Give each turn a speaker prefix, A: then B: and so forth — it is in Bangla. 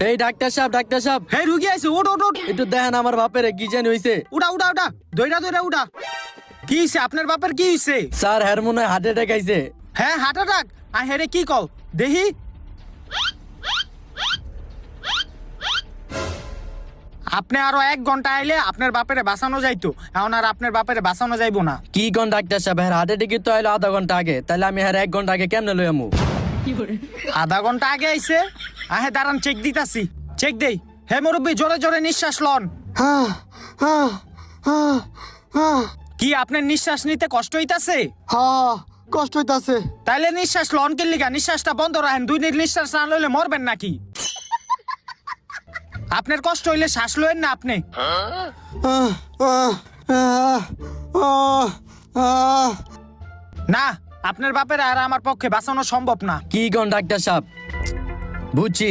A: এই ডাক্তার সাহেব
B: হে রুগী আইছে, ওঠ ওঠ ওঠ।
A: একটু দেখেন আমার বাপের কি জানি হইছে।
B: উড়া উড়া উড়া, দইরা দইরা উড়া। কি হইছে আপনার বাপের, কি হইছে?
A: স্যার হের মনে হয় হার্ট অ্যাটাক আইছে।
B: হ্যাঁ হার্ট অ্যাটাক? আই হেরে কি কও দেহি। আপনি আরো 1 ঘন্টা আইলে আপনার বাপেরে বাঁচানো যাইতো, এখন আর আপনার বাপেরে বাঁচানো যাইবো না।
A: কি কোন ডাক্তার সাহেব, হের হার্ট অ্যাটাক তো আইলো আধা ঘন্টা আগে, তাহলে আমি হের 1 ঘন্টা আগে কেমনে লই আমু?
B: আধা ঘন্টা আগে আইছে? আহে দাঁড়ান, চেক দিতাছি, চেক দেই। হে মুরব্বী, জোরে জোরে নিঃশ্বাস লন। কি আপনার নিঃশ্বাস নিতে কষ্ট হইতাছে?
C: কষ্ট হইতাছে।
B: তাইলে নিঃশ্বাস লন কি লিগা? নিঃশ্বাসটা বন্ধ রাখেন, 2 মিনিট নিঃশ্বাস না লইলে মরবেন নাকি? আপনার কষ্ট হইলে শ্বাস লইেন না আপনি। না, আপনার বাপের আর আমার পক্ষে বাঁচানো সম্ভব না।
A: কি কোন ডাক্তার সাহেব, বুঝছি